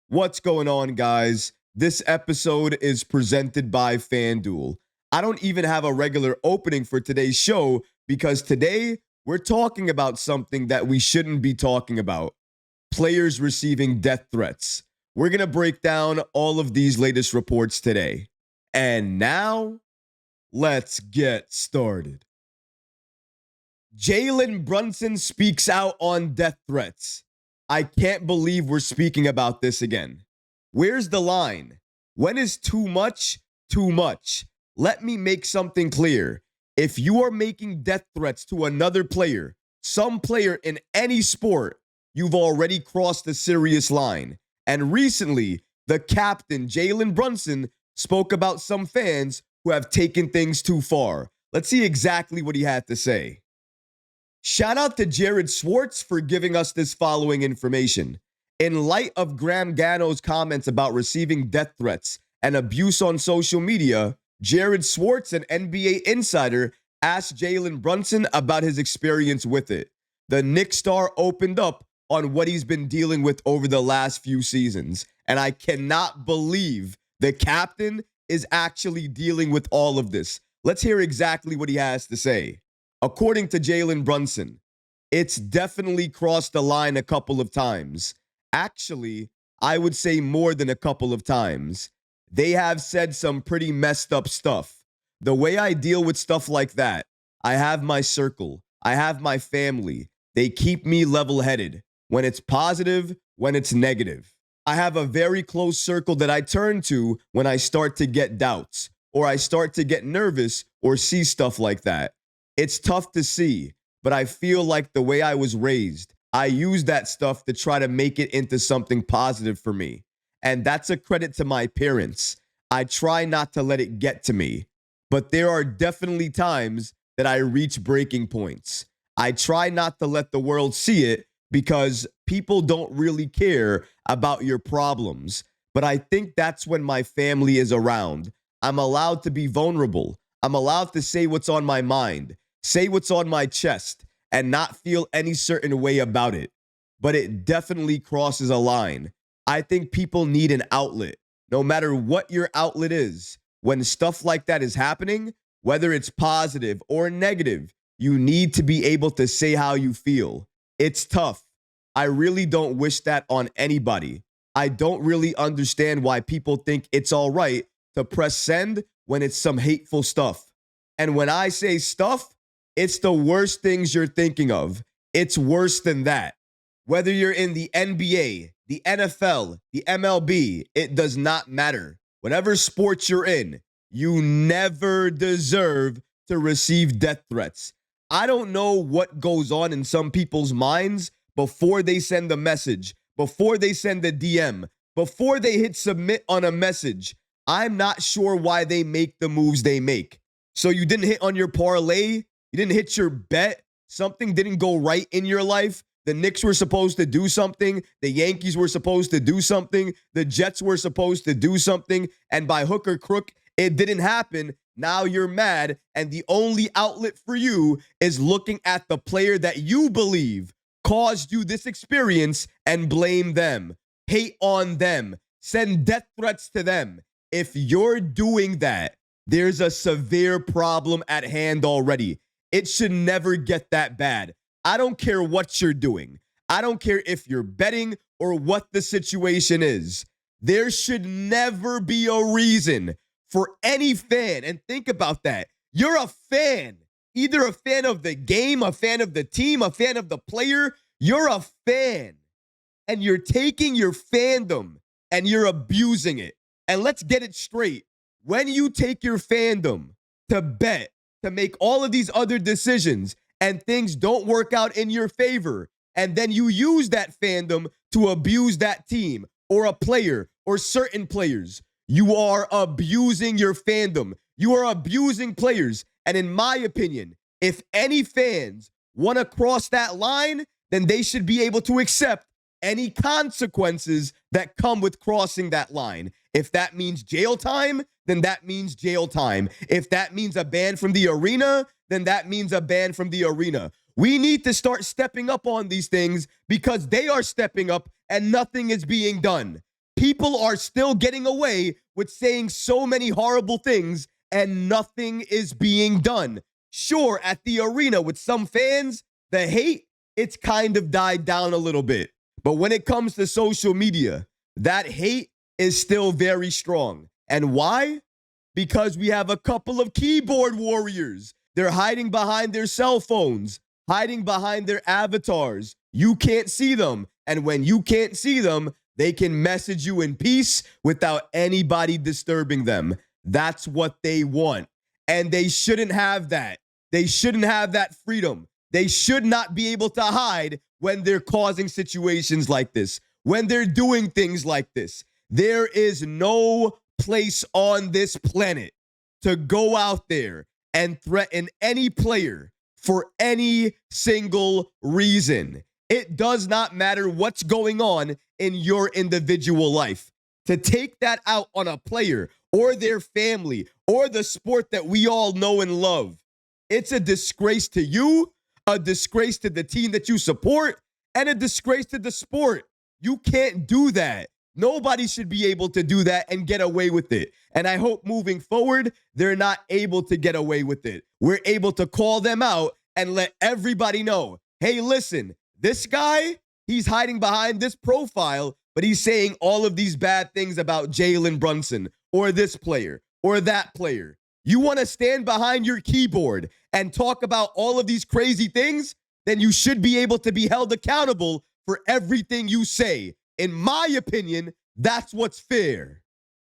What's going on, guys? This episode is presented by FanDuel. I don't even have a regular opening for today's show because today we're talking about something that we shouldn't be talking about: players receiving death threats. We're going to break down all of these latest reports today. And now, let's get started. Jalen Brunson speaks out on death threats. I can't believe we're speaking about this again. Where's the line? When is too much too much? Let me make something clear. If you are making death threats to another player, some player in any sport, you've already crossed a serious line. And recently, the captain, Jalen Brunson, spoke about some fans who have taken things too far. Let's see exactly what he had to say. Shout out to Jared Swartz for giving us this following information. In light of Graham Gano's comments about receiving death threats and abuse on social media, Jared Swartz, an NBA insider, asked Jalen Brunson about his experience with it. The Knicks star opened up on what he's been dealing with over the last few seasons, and I cannot believe the captain is actually dealing with all of this. Let's hear exactly what he has to say. According to Jalen Brunson, it's definitely crossed the line a couple of times. Actually, I would say more than a couple of times. They have said some pretty messed up stuff. The way I deal with stuff like that, I have my circle. I have my family. They keep me level-headed. When it's positive, when it's negative. I have a very close circle that I turn to when I start to get doubts, or I start to get nervous or see stuff like that. It's tough to see, but I feel like the way I was raised, I use that stuff to try to make it into something positive for me. And that's a credit to my parents. I try not to let it get to me, but there are definitely times that I reach breaking points. I try not to let the world see it because people don't really care about your problems. But I think that's when my family is around. I'm allowed to be vulnerable. I'm allowed to say what's on my mind. Say what's on my chest and not feel any certain way about it. But it definitely crosses a line. I think people need an outlet, no matter what your outlet is. When stuff like that is happening, whether it's positive or negative, you need to be able to say how you feel. It's tough. I really don't wish that on anybody. I don't really understand why people think it's all right to press send when it's some hateful stuff. And when I say stuff, it's the worst things you're thinking of. It's worse than that. Whether you're in the NBA, the NFL, the MLB, it does not matter. Whatever sport you're in, you never deserve to receive death threats. I don't know what goes on in some people's minds before they send a message, before they send a DM, before they hit submit on a message. I'm not sure why they make the moves they make. So you didn't hit on your parlay? You didn't hit your bet? Something didn't go right in your life? The Knicks were supposed to do something. The Yankees were supposed to do something. The Jets were supposed to do something. And by hook or crook, it didn't happen. Now you're mad. And the only outlet for you is looking at the player that you believe caused you this experience and blame them. Hate on them. Send death threats to them. If you're doing that, there's a severe problem at hand already. It should never get that bad. I don't care what you're doing. I don't care if you're betting or what the situation is. There should never be a reason for any fan, and think about that. You're a fan, either a fan of the game, a fan of the team, a fan of the player. You're a fan, and you're taking your fandom and you're abusing it. And let's get it straight. When you take your fandom to bet, to make all of these other decisions, and things don't work out in your favor, and then you use that fandom to abuse that team or a player or certain players, you are abusing your fandom. You are abusing players. And in my opinion, if any fans want to cross that line, then they should be able to accept any consequences that come with crossing that line. If that means jail time, then that means jail time. If that means a ban from the arena, then that means a ban from the arena. We need to start stepping up on these things because they are stepping up and nothing is being done. People are still getting away with saying so many horrible things and nothing is being done. Sure, at the arena with some fans, the hate, it's kind of died down a little bit. But when it comes to social media, that hate is still very strong. And why? Because we have a couple of keyboard warriors. They're hiding behind their cell phones, hiding behind their avatars. You can't see them. And when you can't see them, they can message you in peace without anybody disturbing them. That's what they want. And they shouldn't have that. They shouldn't have that freedom. They should not be able to hide when they're causing situations like this, when they're doing things like this. There is no place on this planet to go out there and threaten any player for any single reason. It does not matter what's going on in your individual life. To take that out on a player or their family or the sport that we all know and love, it's a disgrace to you, a disgrace to the team that you support, and a disgrace to the sport. You can't do that. Nobody should be able to do that and get away with it. And I hope moving forward, they're not able to get away with it. We're able to call them out and let everybody know, hey, listen, this guy, he's hiding behind this profile, but he's saying all of these bad things about Jalen Brunson or this player or that player. You want to stand behind your keyboard and talk about all of these crazy things? Then you should be able to be held accountable for everything you say. In my opinion, that's what's fair.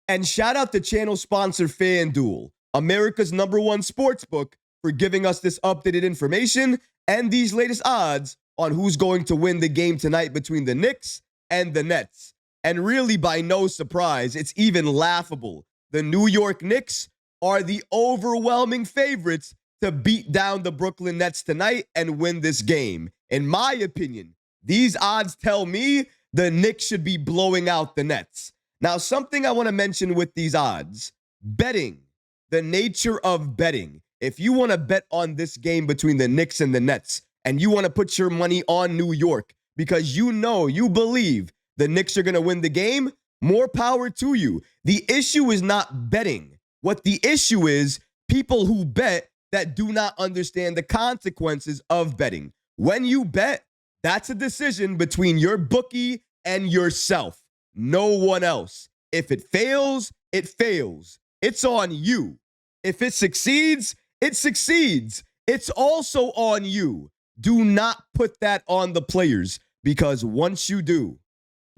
And shout out to channel sponsor FanDuel, America's #1 sportsbook, for giving us this updated information and these latest odds on who's going to win the game tonight between the Knicks and the Nets. And really, by no surprise, it's even laughable. The New York Knicks are the overwhelming favorites to beat down the Brooklyn Nets tonight and win this game. In my opinion, these odds tell me the Knicks should be blowing out the Nets. Now, something I want to mention with these odds, betting, the nature of betting. If you want to bet on this game between the Knicks and the Nets, and you want to put your money on New York because you know, you believe the Knicks are going to win the game, more power to you. The issue is not betting. What the issue is, people who bet that do not understand the consequences of betting. When you bet, that's a decision between your bookie and yourself, no one else. If it fails, it fails. It's on you. If it succeeds, it succeeds. It's also on you. Do not put that on the players, because once you do,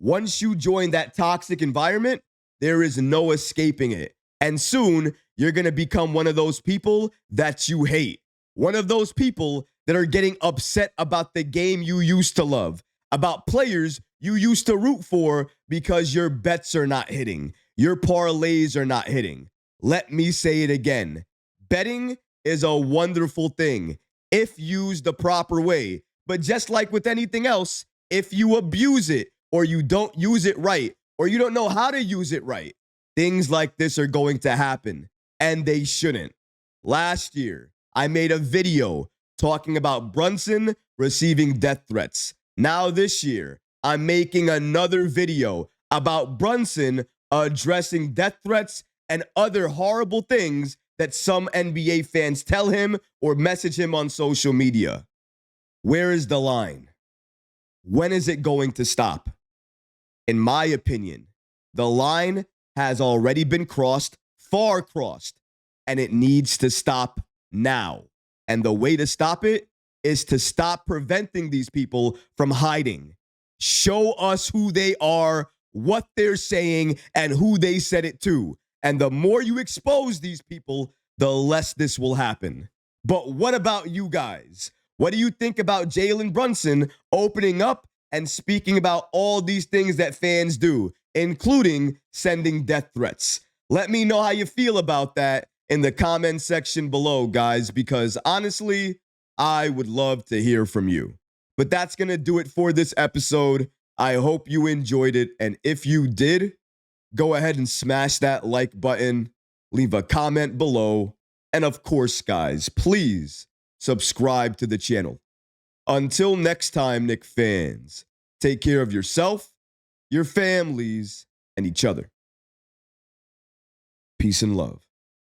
once you join that toxic environment, there is no escaping it. And soon, you're going to become one of those people that you hate. One of those people that are getting upset about the game you used to love, about players you used to root for because your bets are not hitting, your parlays are not hitting. Let me say it again. Betting is a wonderful thing if used the proper way. But just like with anything else, if you abuse it or you don't use it right or you don't know how to use it right, things like this are going to happen, and they shouldn't. Last year, I made a video talking about Brunson receiving death threats. Now this year, I'm making another video about Brunson addressing death threats and other horrible things that some NBA fans tell him or message him on social media. Where is the line? When is it going to stop? In my opinion, the line has already been crossed, far crossed, and it needs to stop now. And the way to stop it is to stop preventing these people from hiding. Show us who they are, what they're saying, and who they said it to. And the more you expose these people, the less this will happen. But what about you guys? What do you think about Jalen Brunson opening up and speaking about all these things that fans do, including sending death threats? Let me know how you feel about that in the comment section below, guys, because honestly, I would love to hear from you. But that's going to do it for this episode. I hope you enjoyed it. And if you did, go ahead and smash that like button, leave a comment below. And of course, guys, please subscribe to the channel. Until next time, Knicks fans, take care of yourself, your families, and each other. Peace and love.